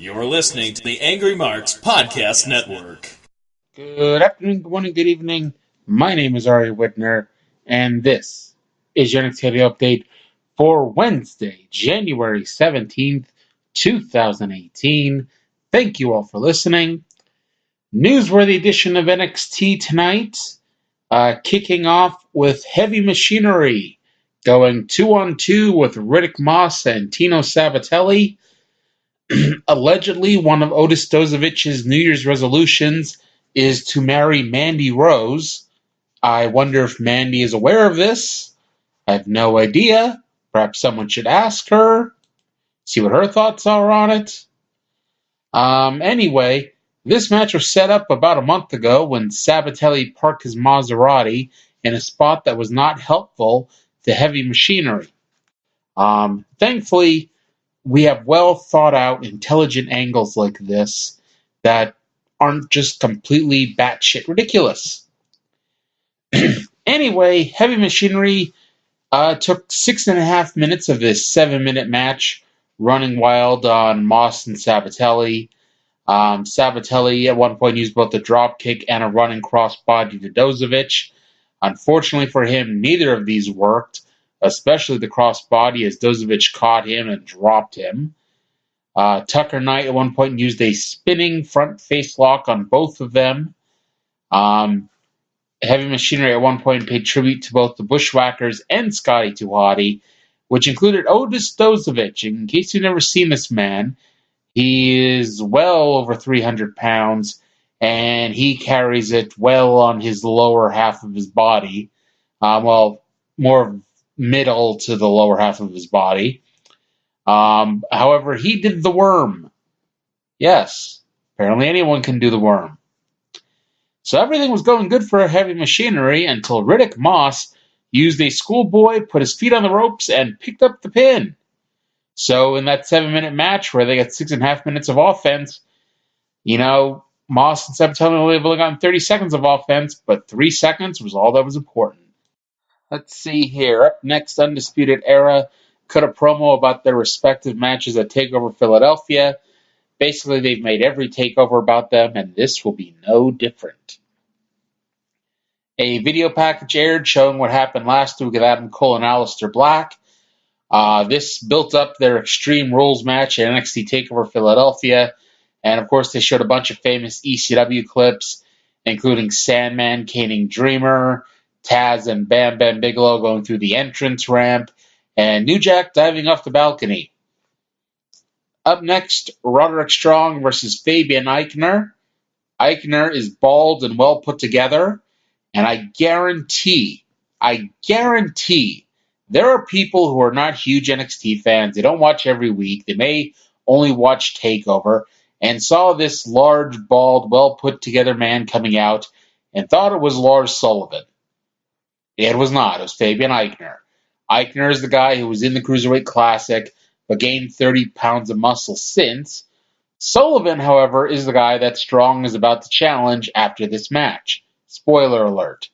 You're listening to the Angry Marks Podcast Network. Good afternoon, good morning, good evening. My name is Arya Whitner, and this is your NXT update for Wednesday, January 17th, 2018. Thank you all for listening. Newsworthy edition of NXT tonight, kicking off with Heavy Machinery, going 2-on-2 with Riddick Moss and Tino Sabatelli. Allegedly, one of Otis Dozovich's New Year's resolutions is to marry Mandy Rose. I wonder if Mandy is aware of this. I have no idea. Perhaps someone should ask her, see what her thoughts are on it. Anyway, this match was set up about a month ago when Sabatelli parked his Maserati in a spot that was not helpful to Heavy Machinery. Thankfully, we have well thought out, intelligent angles like this that aren't just completely batshit ridiculous. Anyway, Heavy Machinery took 6.5 minutes of this 7-minute match, running wild on Moss and Sabatelli. Sabatelli at one point used both a drop kick and a running crossbody to Dozovich. Unfortunately for him, neither of these worked, especially the crossbody as Dozovich caught him and dropped him. Tucker Knight at one point used a spinning front face lock on both of them. Heavy Machinery at one point paid tribute to both the Bushwhackers and Scotty 2 Hotty, which included Otis Dozovich. In case you've never seen this man, he is well over 300 pounds, and he carries it well on his lower half of his body. More middle to the lower half of his body. However, he did the worm. Yes, apparently anyone can do the worm. So everything was going good for Heavy Machinery until Riddick Moss used a schoolboy, put his feet on the ropes, and picked up the pin. So in that 7-minute match where they got 6.5 minutes of offense, Moss and Sabatelli only got 30 seconds of offense, but 3 seconds was all that was important. Let's see here. Up next, Undisputed Era cut a promo about their respective matches at TakeOver Philadelphia. Basically, they've made every takeover about them, and this will be no different. A video package aired showing what happened last week with Adam Cole and Aleister Black. This built up their Extreme Rules match at NXT TakeOver Philadelphia, and of course, they showed a bunch of famous ECW clips, including Sandman caning Dreamer, Taz and Bam Bam Bigelow going through the entrance ramp, and New Jack diving off the balcony. Up next, Roderick Strong versus Fabian Aichner. Aichner is bald and well put together, and I guarantee, there are people who are not huge NXT fans. They don't watch every week. They may only watch TakeOver, and saw this large, bald, well put together man coming out and thought it was Lars Sullivan. It was not. It was Fabian Aichner. Aichner is the guy who was in the Cruiserweight Classic, but gained 30 pounds of muscle since. Sullivan, however, is the guy that Strong is about to challenge after this match. Spoiler alert.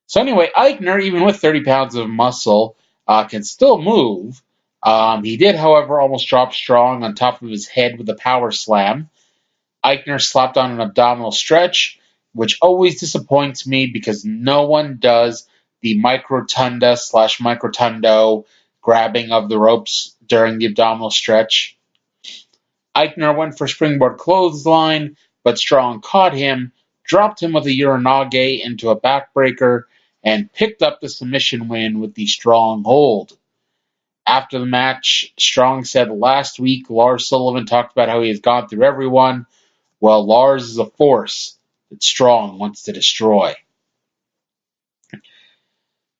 So anyway, Aichner, even with 30 pounds of muscle, can still move. He did, however, almost drop Strong on top of his head with a power slam. Aichner slapped on an abdominal stretch, which always disappoints me because no one does the microtunda/microtundo grabbing of the ropes during the abdominal stretch. Aichner went for springboard clothesline, but Strong caught him, dropped him with a Uranage into a backbreaker, and picked up the submission win with the Strong hold. After the match, Strong said last week Lars Sullivan talked about how he has gone through everyone. Well, Lars is a force that Strong wants to destroy.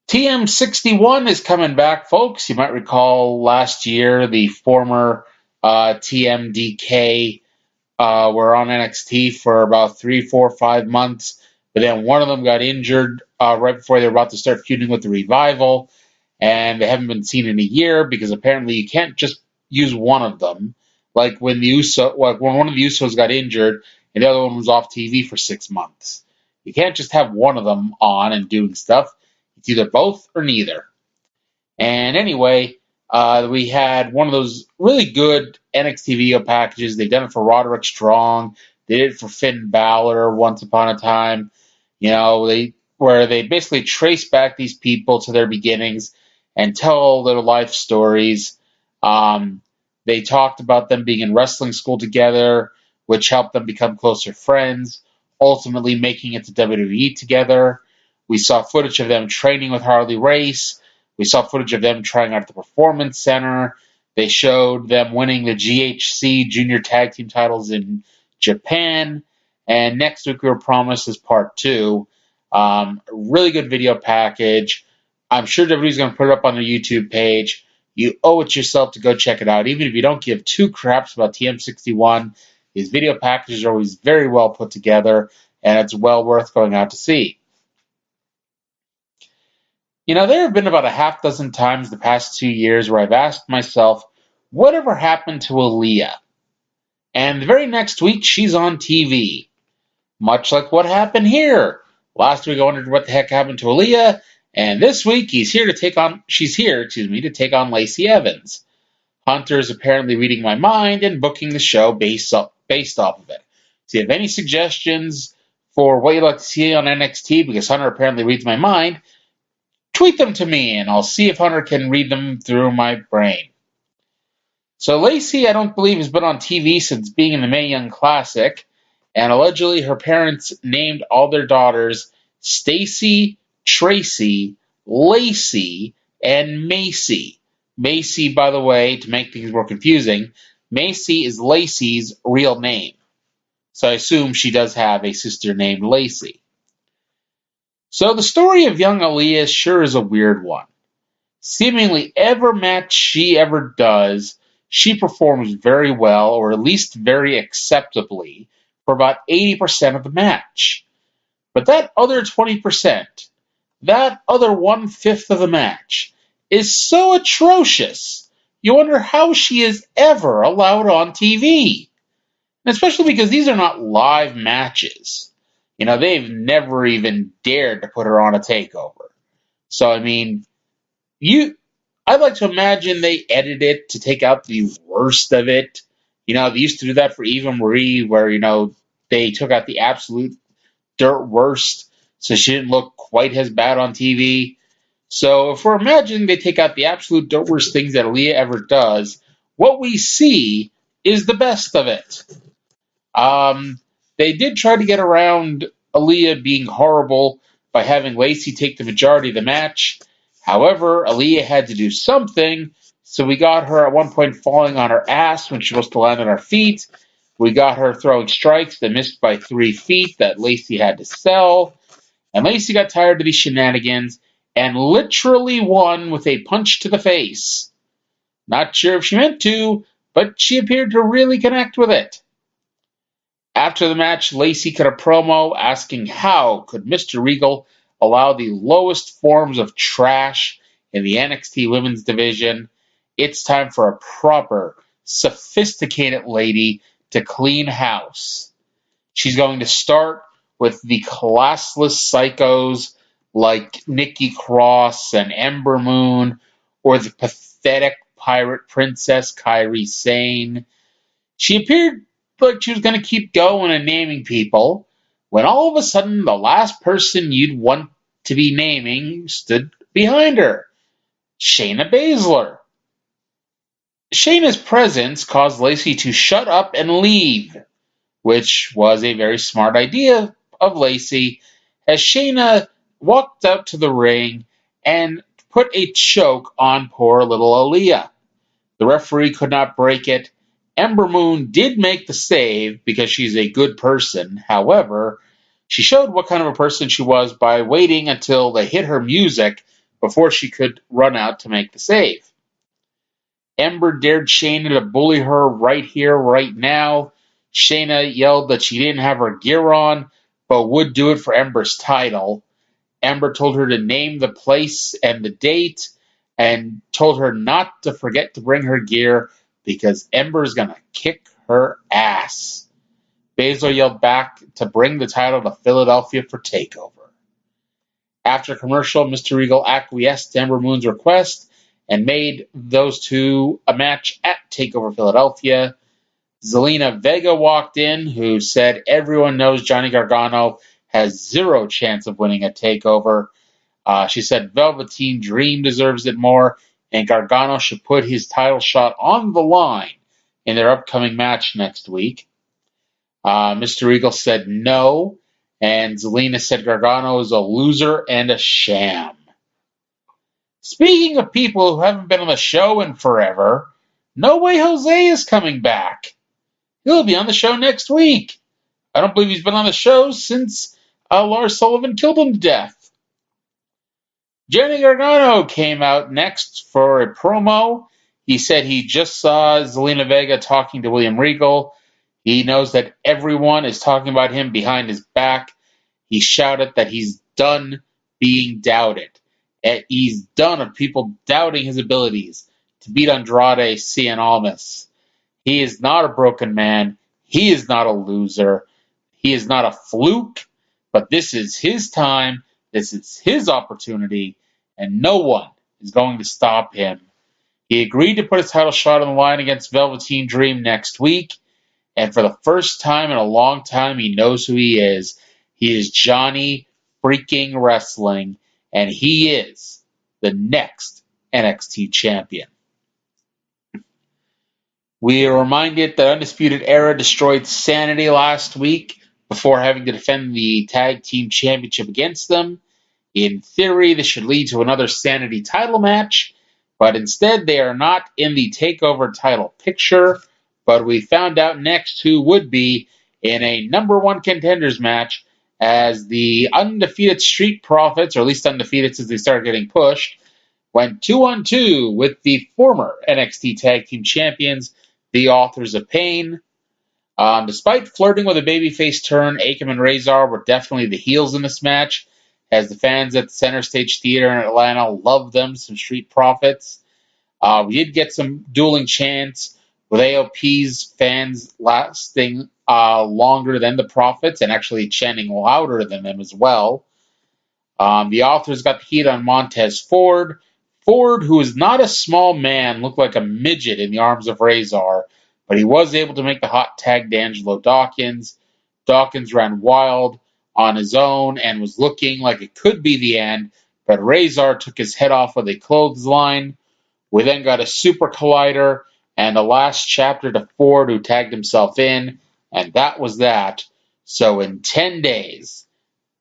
TM61 is coming back, folks. You might recall last year the former TMDK were on NXT for about 3, 4, 5 months, but then one of them got injured right before they were about to start feuding with the Revival, and they haven't been seen in a year because apparently you can't just use one of them. Like when when one of the Usos got injured and the other one was off TV for 6 months. You can't just have one of them on and doing stuff. It's either both or neither. And anyway, We had one of those really good NXT video packages. They've done it for Roderick Strong. They did it for Finn Balor once upon a time. Where they basically trace back these people to their beginnings and tell their life stories. They talked about them being in wrestling school together, which helped them become closer friends, ultimately making it to WWE together. We saw footage of them training with Harley Race. We saw footage of them trying out at the Performance Center. They showed them winning the GHC Junior Tag Team titles in Japan. And next week we were promised is part 2. A really good video package. I'm sure WWE's going to put it up on their YouTube page. You owe it yourself to go check it out. Even if you don't give two craps about TM61, these video packages are always very well put together, and it's well worth going out to see. There have been about a half dozen times the past 2 years where I've asked myself, whatever happened to Aaliyah? And the very next week, she's on TV. Much like what happened here. Last week I wondered what the heck happened to Aaliyah, and this week she's here to take on Lacey Evans. Hunter is apparently reading my mind and booking the show based off of it. So if you have any suggestions for what you'd like to see on NXT, because Hunter apparently reads my mind, tweet them to me, and I'll see if Hunter can read them through my brain. So Lacey, I don't believe, has been on TV since being in the Mae Young Classic, and allegedly her parents named all their daughters Stacy, Tracy, Lacey, and Macy. Macy, by the way, to make things more confusing, Macy is Lacey's real name. So I assume she does have a sister named Lacey. So the story of young Aaliyah sure is a weird one. Seemingly every match she ever does, she performs very well, or at least very acceptably, for about 80% of the match. But that other 20%, that other 1/5 of the match, is so atrocious, you wonder how she is ever allowed on TV. And especially because these are not live matches. They've never even dared to put her on a takeover. So, I'd like to imagine they edit it to take out the worst of it. They used to do that for Eva Marie, where, they took out the absolute dirt worst, so she didn't look quite as bad on TV. So if we're imagining they take out the absolute dirt worst things that Aaliyah ever does, what we see is the best of it. They did try to get around Aaliyah being horrible by having Lacey take the majority of the match. However, Aaliyah had to do something, so we got her at one point falling on her ass when she was supposed to land on her feet. We got her throwing strikes that missed by 3 feet that Lacey had to sell. And Lacey got tired of these shenanigans and literally won with a punch to the face. Not sure if she meant to, but she appeared to really connect with it. After the match, Lacey cut a promo asking how could Mr. Regal allow the lowest forms of trash in the NXT women's division. It's time for a proper, sophisticated lady to clean house. She's going to start with the classless psychos like Nikki Cross and Ember Moon, or the pathetic pirate princess Kairi Sane. She appeared like she was going to keep going and naming people, when all of a sudden the last person you'd want to be naming stood behind her, Shayna Baszler. Shayna's presence caused Lacey to shut up and leave, which was a very smart idea of Lacey, as Shayna walked out to the ring and put a choke on poor little Aaliyah. The referee could not break it. Ember Moon did make the save because she's a good person. However, she showed what kind of a person she was by waiting until they hit her music before she could run out to make the save. Ember dared Shayna to bully her right here, right now. Shayna yelled that she didn't have her gear on, but would do it for Ember's title. Ember told her to name the place and the date, and told her not to forget to bring her gear, because Ember's going to kick her ass. Baszler yelled back to bring the title to Philadelphia for TakeOver. After commercial, Mr. Regal acquiesced to Ember Moon's request and made those two a match at TakeOver Philadelphia. Zelina Vega walked in, who said everyone knows Johnny Gargano has zero chance of winning a TakeOver. She said Velveteen Dream deserves it more, and Gargano should put his title shot on the line in their upcoming match next week. Mr. Eagle said no, and Zelina said Gargano is a loser and a sham. Speaking of people who haven't been on the show in forever, No Way Jose is coming back. He'll be on the show next week. I don't believe he's been on the show since Lars Sullivan killed him to death. Johnny Gargano came out next for a promo. He said he just saw Zelina Vega talking to William Regal. He knows that everyone is talking about him behind his back. He shouted that he's done being doubted. He's done of people doubting his abilities to beat Andrade Cien Almas. He is not a broken man. He is not a loser. He is not a fluke. But this is his time. This is his opportunity. And no one is going to stop him. He agreed to put his title shot on the line against Velveteen Dream next week. And for the first time in a long time, he knows who he is. He is Johnny freaking Wrestling. And he is the next NXT champion. We are reminded that Undisputed Era destroyed Sanity last week before having to defend the Tag Team Championship against them. In theory, this should lead to another Sanity title match, but instead they are not in the TakeOver title picture. But we found out next who would be in a number one contenders match as the undefeated Street Profits, or at least undefeated since they started getting pushed, went 2-on-2 with the former NXT Tag Team Champions, the Authors of Pain. Despite flirting with a babyface turn, Akam and Razor were definitely the heels in this match, as the fans at the Center Stage Theater in Atlanta loved them, some Street Profits. We did get some dueling chants, with AOP's fans lasting longer than the Profits and actually chanting louder than them as well. The Authors got the heat on Montez Ford. Ford, who is not a small man, looked like a midget in the arms of Razor, but he was able to make the hot tag to Angelo Dawkins. Dawkins ran wild on his own and was looking like it could be the end, but Razor took his head off with a clothesline. We then got a Super Collider and a last chapter to Ford, who tagged himself in, and that was that. So in 10 days,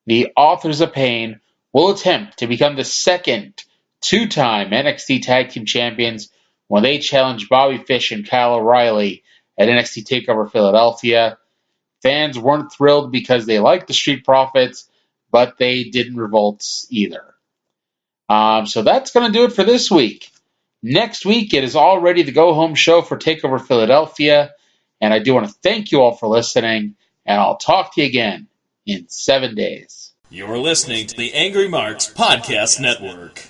the Authors of Pain will attempt to become the second two-time NXT Tag Team Champions when they challenge Bobby Fish and Kyle O'Reilly at NXT TakeOver Philadelphia. Fans weren't thrilled because they liked the Street Profits, but they didn't revolt either. So that's going to do it for this week. Next week, it is already the go-home show for TakeOver Philadelphia, and I do want to thank you all for listening, and I'll talk to you again in 7 days. You're listening to the Angry Marks Podcast Network.